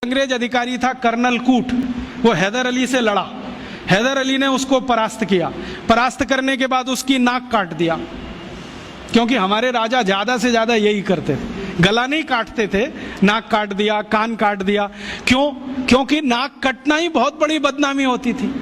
अंग्रेज अधिकारी था कर्नल कूट, वो हैदर अली से लड़ा। हैदर अली ने उसको परास्त किया। परास्त करने के बाद उसकी नाक काट दिया, क्योंकि हमारे राजा ज्यादा से ज्यादा यही करते थे, गला नहीं काटते थे, नाक काट दिया, कान काट दिया। क्यों? क्योंकि नाक कटना ही बहुत बड़ी बदनामी होती थी।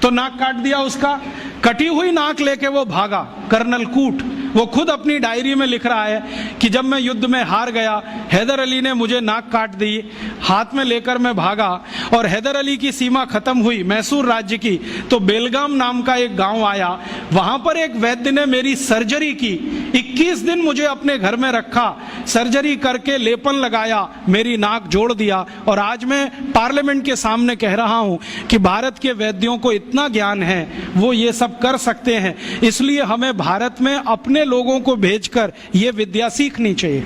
तो नाक काट दिया उसका। कटी हुई नाक लेके वो भागा कर्नल कूट। वो खुद अपनी डायरी में लिख रहा है कि जब मैं युद्ध में हार गया, हैदर अली ने मुझे नाक काट दी, हाथ में लेकर मैं भागा और हैदर अली की सीमा खत्म हुई मैसूर राज्य की, तो बेलगाम नाम का एक गांव आया, वहां पर एक वैद्य ने मेरी सर्जरी की। 21 दिन मुझे अपने घर में रखा, सर्जरी करके लेपन लगाया, मेरी नाक जोड़ दिया। और आज मैं पार्लियामेंट के सामने कह रहा हूं कि भारत के वैद्यों को इतना ज्ञान है, वो ये सब कर सकते हैं। इसलिए हमें भारत में अपने लोगों को भेजकर ये विद्या सीखनी चाहिए।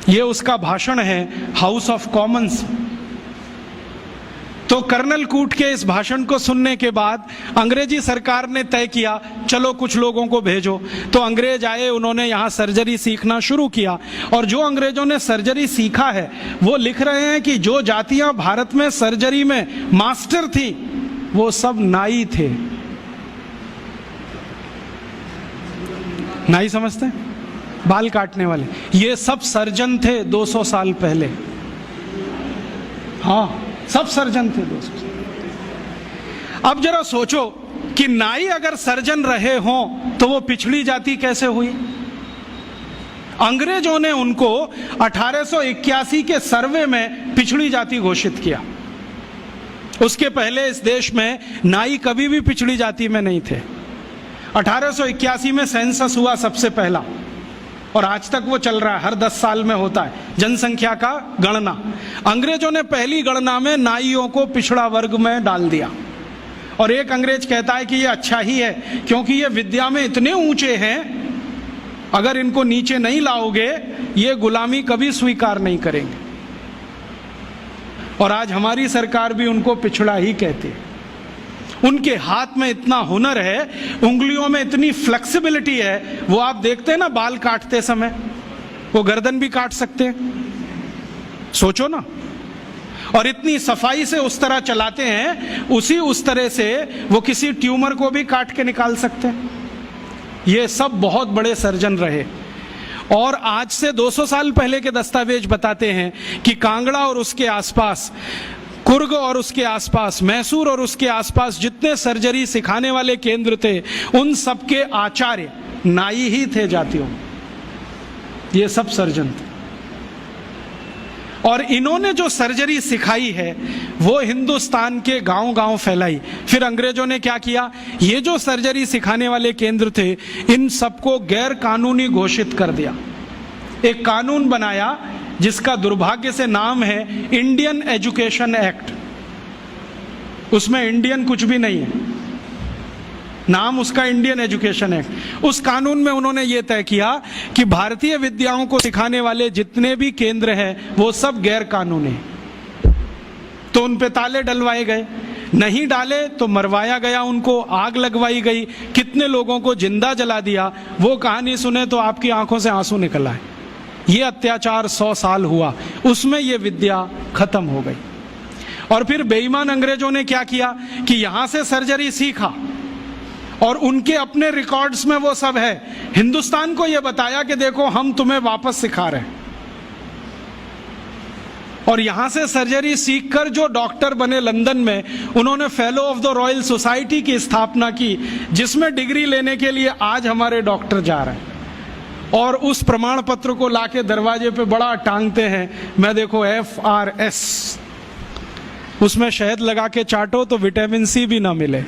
ये उसका भाषण है हाउस ऑफ कॉमन्स। तो कर्नल कूट के इस भाषण को सुनने के बाद अंग्रेजी सरकार ने तय किया, चलो कुछ लोगों को भेजो। तो अंग्रेज आए, उन्होंने यहां सर्जरी सीखना शुरू किया। और जो अंग्रेजों ने सर्जरी सीखा है, वो लिख रहे हैं कि जो जातियां भारत में सर्जरी में मास्टर थी, वो सब नाई थे। नाई समझते हैं? बाल काटने वाले। ये सब सर्जन थे 200 साल पहले। हाँ, सब सर्जन थे 200 साल। अब जरा सोचो कि नाई अगर सर्जन रहे हों तो वो पिछड़ी जाति कैसे हुई? अंग्रेजों ने उनको 1881 के सर्वे में पिछड़ी जाति घोषित किया। उसके पहले इस देश में नाई कभी भी पिछड़ी जाति में नहीं थे। 1881 में सेंसस हुआ सबसे पहला, और आज तक वो चल रहा है, हर 10 साल में होता है जनसंख्या का गणना। अंग्रेजों ने पहली गणना में नाइयों को पिछड़ा वर्ग में डाल दिया। और एक अंग्रेज कहता है कि ये अच्छा ही है, क्योंकि ये विद्या में इतने ऊंचे हैं, अगर इनको नीचे नहीं लाओगे ये गुलामी कभी स्वीकार नहीं करेंगे। और आज हमारी सरकार भी उनको पिछड़ा ही कहती है। उनके हाथ में इतना हुनर है, उंगलियों में इतनी फ्लेक्सिबिलिटी है। वो आप देखते हैं ना, बाल काटते समय वो गर्दन भी काट सकते हैं, सोचो ना। और इतनी सफाई से उस तरह चलाते हैं, उस तरह से वो किसी ट्यूमर को भी काट के निकाल सकते हैं। ये सब बहुत बड़े सर्जन रहे। और आज से 200 साल पहले के दस्तावेज बताते हैं कि कांगड़ा और उसके आसपास, कुर्ग और उसके आसपास, मैसूर और उसके आसपास जितने सर्जरी सिखाने वाले केंद्र थे, उन सबके आचार्य नाई ही थे जातियों। ये सब सर्जन थे। और इन्होंने जो सर्जरी सिखाई है वो हिंदुस्तान के गांव-गांव फैलाई। फिर अंग्रेजों ने क्या किया? ये जो सर्जरी सिखाने वाले केंद्र थे, इन सबको गैर कानूनी घोषित कर दिया। एक कानून बनाया जिसका दुर्भाग्य से नाम है इंडियन एजुकेशन एक्ट। उसमें इंडियन कुछ भी नहीं है, नाम उसका इंडियन एजुकेशन एक्ट। उस कानून में उन्होंने ये तय किया कि भारतीय विद्याओं को सिखाने वाले जितने भी केंद्र हैं वो सब गैर कानूनी हैं। तो उन पे ताले डलवाए गए, नहीं डाले तो मरवाया गया, उनको आग लगवाई गई, कितने लोगों को जिंदा जला दिया। वो कहानी सुने तो आपकी आंखों से आंसू निकल आए। ये अत्याचार 100 साल हुआ, उसमें ये विद्या खत्म हो गई। और फिर बेईमान अंग्रेजों ने क्या किया कि यहां से सर्जरी सीखा और उनके अपने रिकॉर्ड्स में वो सब है। हिंदुस्तान को ये बताया कि देखो हम तुम्हें वापस सिखा रहे हैं। और यहां से सर्जरी सीखकर जो डॉक्टर बने लंदन में, उन्होंने fellow of the royal society की स्थापना की, जिसमें डिग्री लेने के लिए आज हमारे डॉक्टर जा रहे हैं। और उस प्रमाण पत्र को लाके दरवाजे पे बड़ा टांगते हैं। मैं देखो FRS, उसमें शहद लगा के चाटो तो विटामिन C भी ना मिले।